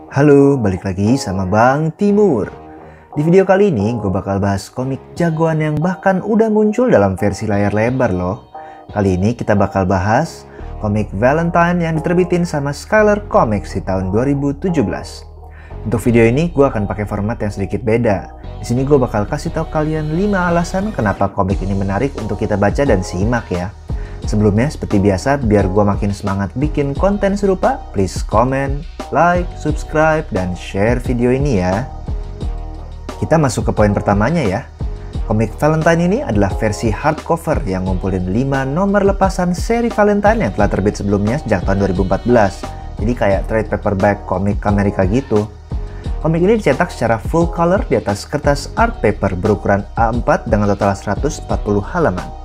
Halo, balik lagi sama Bang Timur. Di video kali ini gue bakal bahas komik jagoan yang bahkan udah muncul dalam versi layar lebar loh. Kali ini kita bakal bahas komik Valentine yang diterbitin sama Skylar Comics di tahun 2017. Untuk video ini gue akan pakai format yang sedikit beda. Di sini gue bakal kasih tahu kalian 5 alasan kenapa komik ini menarik untuk kita baca dan simak ya. Sebelumnya, seperti biasa, biar gue makin semangat bikin konten serupa, please comment, like, subscribe, dan share video ini ya. Kita masuk ke poin pertamanya ya. Komik Valentine ini adalah versi hardcover yang ngumpulin 5 nomor lepasan seri Valentine yang telah terbit sebelumnya sejak tahun 2014. Jadi kayak trade paperback komik Amerika gitu. Komik ini dicetak secara full color di atas kertas art paper berukuran A4 dengan total 140 halaman.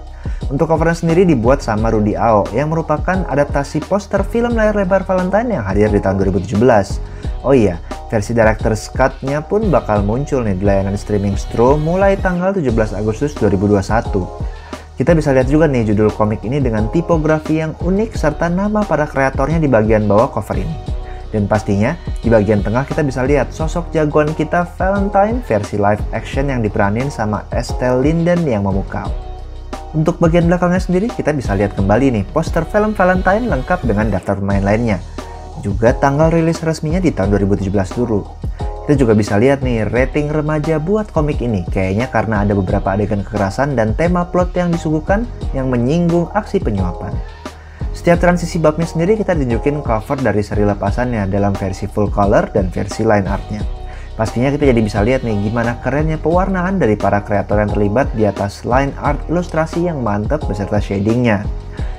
Untuk covernya sendiri dibuat sama Rudy Ao yang merupakan adaptasi poster film layar lebar Valentine yang hadir di tahun 2017. Oh iya, versi director's cut-nya pun bakal muncul nih di layanan streaming Stro mulai tanggal 17 Agustus 2021. Kita bisa lihat juga nih judul komik ini dengan tipografi yang unik serta nama para kreatornya di bagian bawah cover ini. Dan pastinya di bagian tengah kita bisa lihat sosok jagoan kita Valentine versi live action yang diperanin sama Estelle Linden yang memukau. Untuk bagian belakangnya sendiri kita bisa lihat kembali nih poster film Valentine lengkap dengan daftar pemain lainnya. Juga tanggal rilis resminya di tahun 2017 dulu. Kita juga bisa lihat nih rating remaja buat komik ini. Kayaknya karena ada beberapa adegan kekerasan dan tema plot yang disuguhkan yang menyinggung aksi penyuapan. Setiap transisi babnya sendiri kita tunjukin cover dari seri lepasannya dalam versi full color dan versi line artnya. Pastinya kita jadi bisa lihat nih gimana kerennya pewarnaan dari para kreator yang terlibat di atas line art ilustrasi yang mantap beserta shadingnya.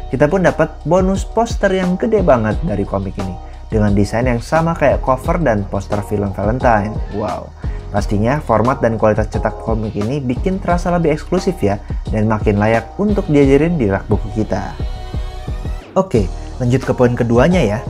Kita pun dapat bonus poster yang gede banget dari komik ini dengan desain yang sama kayak cover dan poster film Valentine. Wow, pastinya format dan kualitas cetak komik ini bikin terasa lebih eksklusif ya dan makin layak untuk diajarin di rak buku kita. Oke, lanjut ke poin keduanya ya.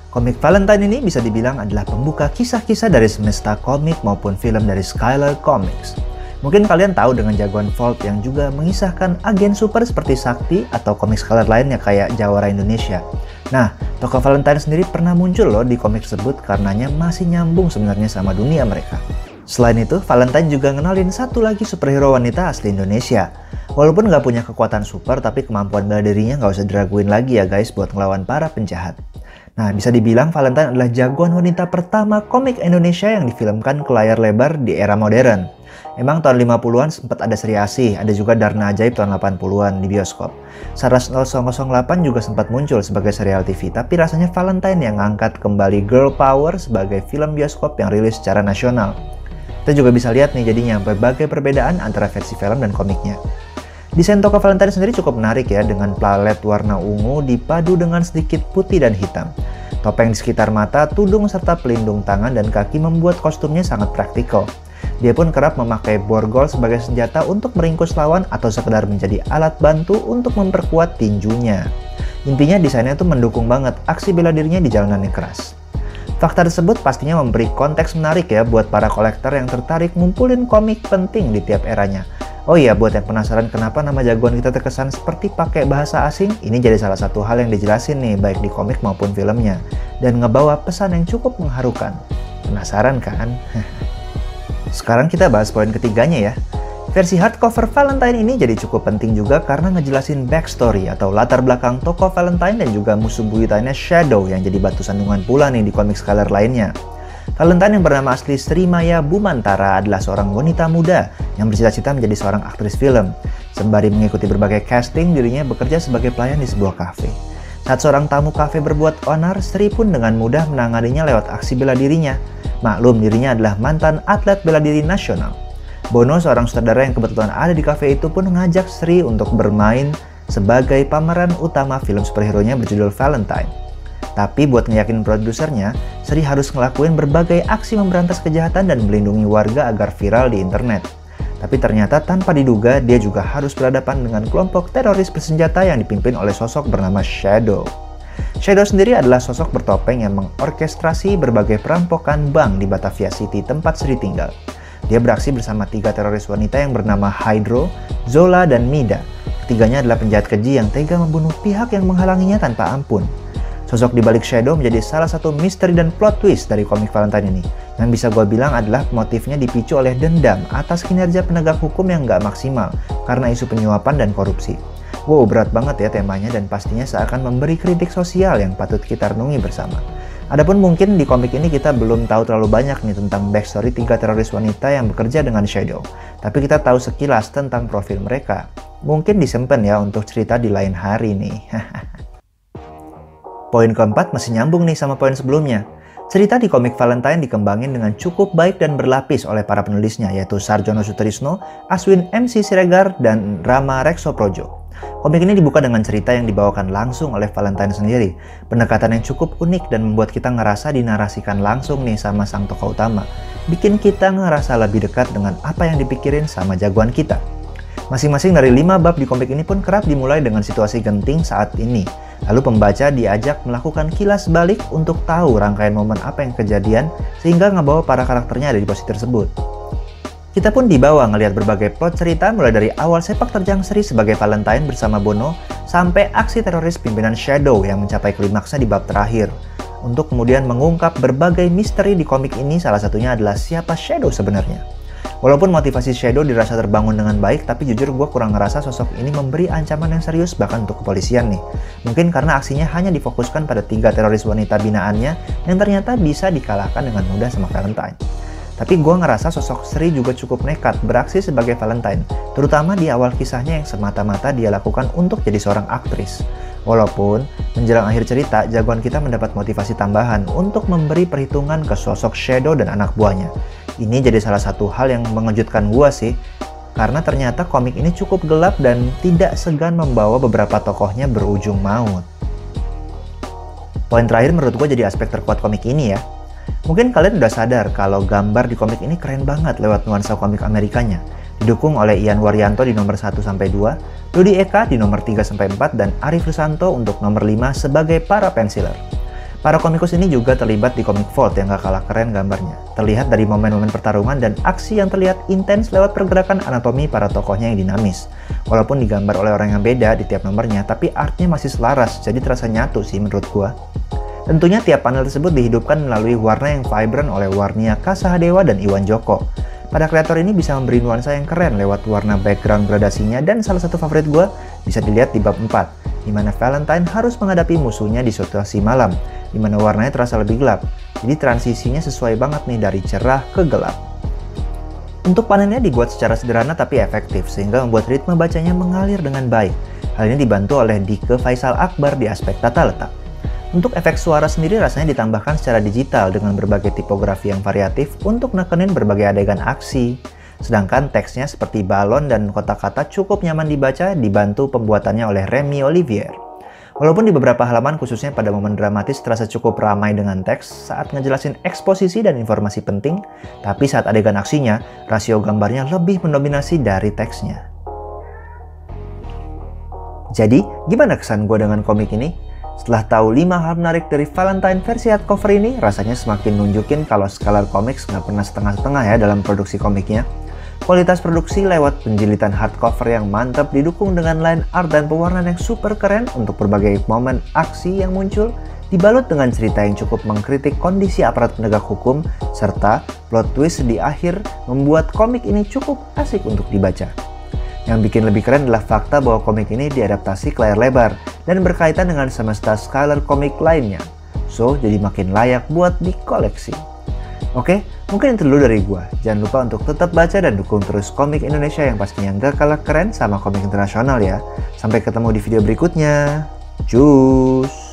Komik Valentine ini bisa dibilang adalah pembuka kisah-kisah dari semesta komik maupun film dari Skylar Comics. Mungkin kalian tahu dengan jagoan Volt yang juga mengisahkan agen super seperti Sakti atau komik Skylar lainnya kayak Jawara Indonesia. Nah, tokoh Valentine sendiri pernah muncul loh di komik tersebut karenanya masih nyambung sebenarnya sama dunia mereka. Selain itu, Valentine juga ngenalin satu lagi superhero wanita asli Indonesia. Walaupun nggak punya kekuatan super, tapi kemampuan bela dirinya nggak usah diraguin lagi ya guys buat ngelawan para penjahat. Nah, bisa dibilang Valentine adalah jagoan wanita pertama komik Indonesia yang difilmkan ke layar lebar di era modern. Emang tahun 50-an sempat ada Sri Asih, ada juga Darna Ajaib tahun 80-an di bioskop. Saras 008 juga sempat muncul sebagai serial TV, tapi rasanya Valentine yang ngangkat kembali Girl Power sebagai film bioskop yang rilis secara nasional. Kita juga bisa lihat nih jadinya berbagai perbedaan antara versi film dan komiknya. Desain tokoh Valentine sendiri cukup menarik ya dengan palet warna ungu dipadu dengan sedikit putih dan hitam. Topeng di sekitar mata, tudung serta pelindung tangan dan kaki membuat kostumnya sangat praktikal. Dia pun kerap memakai borgol sebagai senjata untuk meringkus lawan atau sekedar menjadi alat bantu untuk memperkuat tinjunya. Intinya desainnya tuh mendukung banget aksi bela dirinya di jalanan yang keras. Fakta tersebut pastinya memberi konteks menarik ya buat para kolektor yang tertarik ngumpulin komik penting di tiap eranya. Oh iya, buat yang penasaran kenapa nama jagoan kita terkesan seperti pakai bahasa asing, ini jadi salah satu hal yang dijelasin nih baik di komik maupun filmnya. Dan ngebawa pesan yang cukup mengharukan. Penasaran kan? Sekarang kita bahas poin ketiganya ya. Versi hardcover Valentine ini jadi cukup penting juga karena ngejelasin backstory atau latar belakang tokoh Valentine dan juga musuh buyutannya Shadow yang jadi batu sandungan pula nih di komik Skylar lainnya. Valentine yang bernama asli Sri Maya Bumantara adalah seorang wanita muda yang bercita-cita menjadi seorang aktris film. Sembari mengikuti berbagai casting, dirinya bekerja sebagai pelayan di sebuah kafe. Saat seorang tamu kafe berbuat onar, Sri pun dengan mudah menanganinya lewat aksi bela dirinya. Maklum, dirinya adalah mantan atlet bela diri nasional. Bono, seorang sutradara yang kebetulan ada di kafe itu pun mengajak Sri untuk bermain sebagai pemeran utama film superhero-nya berjudul Valentine. Tapi buat ngeyakin produsernya, Sri harus ngelakuin berbagai aksi memberantas kejahatan dan melindungi warga agar viral di internet. Tapi ternyata tanpa diduga, dia juga harus berhadapan dengan kelompok teroris bersenjata yang dipimpin oleh sosok bernama Shadow. Shadow sendiri adalah sosok bertopeng yang mengorkestrasi berbagai perampokan bank di Batavia City tempat Sri tinggal. Dia beraksi bersama 3 teroris wanita yang bernama Hydro, Zola, dan Mida. Ketiganya adalah penjahat keji yang tega membunuh pihak yang menghalanginya tanpa ampun. Sosok di balik Shadow menjadi salah satu misteri dan plot twist dari komik Valentine ini. Yang bisa gue bilang adalah motifnya dipicu oleh dendam atas kinerja penegak hukum yang nggak maksimal karena isu penyuapan dan korupsi. Wow, berat banget ya temanya dan pastinya seakan memberi kritik sosial yang patut kita renungi bersama. Adapun mungkin di komik ini kita belum tahu terlalu banyak nih tentang backstory 3 teroris wanita yang bekerja dengan Shadow. Tapi kita tahu sekilas tentang profil mereka. Mungkin disimpan ya untuk cerita di lain hari nih. Poin keempat masih nyambung nih sama poin sebelumnya. Cerita di komik Valentine dikembangin dengan cukup baik dan berlapis oleh para penulisnya, yaitu Sarjono Sutrisno, Aswin MC Siregar, dan Rama Reksoprojo. Komik ini dibuka dengan cerita yang dibawakan langsung oleh Valentine sendiri. Pendekatan yang cukup unik dan membuat kita ngerasa dinarasikan langsung nih sama sang tokoh utama. Bikin kita ngerasa lebih dekat dengan apa yang dipikirin sama jagoan kita. Masing-masing dari 5 bab di komik ini pun kerap dimulai dengan situasi genting saat ini. Lalu pembaca diajak melakukan kilas balik untuk tahu rangkaian momen apa yang kejadian sehingga ngebawa para karakternya ada di posisi tersebut. Kita pun dibawa ngelihat berbagai plot cerita mulai dari awal sepak terjang Sri sebagai Valentine bersama Bono sampai aksi teroris pimpinan Shadow yang mencapai klimaksnya di bab terakhir. Untuk kemudian mengungkap berbagai misteri di komik ini, salah satunya adalah siapa Shadow sebenarnya. Walaupun motivasi Shadow dirasa terbangun dengan baik, tapi jujur gue kurang ngerasa sosok ini memberi ancaman yang serius bahkan untuk kepolisian nih. Mungkin karena aksinya hanya difokuskan pada 3 teroris wanita binaannya yang ternyata bisa dikalahkan dengan mudah sama Valentine. Tapi gue ngerasa sosok Sri juga cukup nekat beraksi sebagai Valentine, terutama di awal kisahnya yang semata-mata dia lakukan untuk jadi seorang aktris. Walaupun menjelang akhir cerita, jagoan kita mendapat motivasi tambahan untuk memberi perhitungan ke sosok Shadow dan anak buahnya. Ini jadi salah satu hal yang mengejutkan gua sih, karena ternyata komik ini cukup gelap dan tidak segan membawa beberapa tokohnya berujung maut. Poin terakhir menurut gua jadi aspek terkuat komik ini ya. Mungkin kalian udah sadar kalau gambar di komik ini keren banget lewat nuansa komik Amerikanya. Didukung oleh Ian Waryanto di nomor 1-2, Dodi Eka di nomor 3-4, dan Arif Risanto untuk nomor 5 sebagai para pensiler. Para komikus ini juga terlibat di komik Vault yang gak kalah keren gambarnya. Terlihat dari momen-momen pertarungan dan aksi yang terlihat intens lewat pergerakan anatomi para tokohnya yang dinamis. Walaupun digambar oleh orang yang beda di tiap nomornya, tapi artnya masih selaras, jadi terasa nyatu sih menurut gua. Tentunya tiap panel tersebut dihidupkan melalui warna yang vibrant oleh Warnia Kasahadewa dan Iwan Joko. Para kreator ini bisa memberi nuansa yang keren lewat warna background gradasinya, dan salah satu favorit gua bisa dilihat di bab 4, di mana Valentine harus menghadapi musuhnya di situasi malam, di mana warnanya terasa lebih gelap. Jadi transisinya sesuai banget nih dari cerah ke gelap. Untuk panelnya dibuat secara sederhana tapi efektif, sehingga membuat ritme bacanya mengalir dengan baik. Hal ini dibantu oleh Dike Faisal Akbar di aspek tata letak. Untuk efek suara sendiri rasanya ditambahkan secara digital dengan berbagai tipografi yang variatif untuk nekenin berbagai adegan aksi. Sedangkan teksnya seperti balon dan kata-kata cukup nyaman dibaca, dibantu pembuatannya oleh Remy Olivier. Walaupun di beberapa halaman khususnya pada momen dramatis terasa cukup ramai dengan teks saat ngejelasin eksposisi dan informasi penting, tapi saat adegan aksinya, rasio gambarnya lebih mendominasi dari teksnya. Jadi, gimana kesan gue dengan komik ini? Setelah tahu 5 hal menarik dari Valentine versi hardcover ini, rasanya semakin nunjukin kalau Scalar Comics nggak pernah setengah-setengah ya dalam produksi komiknya. Kualitas produksi lewat penjilitan hardcover yang mantap didukung dengan line art dan pewarnaan yang super keren untuk berbagai momen aksi yang muncul, dibalut dengan cerita yang cukup mengkritik kondisi aparat penegak hukum, serta plot twist di akhir membuat komik ini cukup asik untuk dibaca. Yang bikin lebih keren adalah fakta bahwa komik ini diadaptasi ke layar lebar dan berkaitan dengan semesta Scalar Comics lainnya. So, jadi makin layak buat dikoleksi. Oke, mungkin itu dulu dari gua. Jangan lupa untuk tetap baca dan dukung terus komik Indonesia yang pastinya gak kalah keren sama komik internasional ya. Sampai ketemu di video berikutnya. Cus!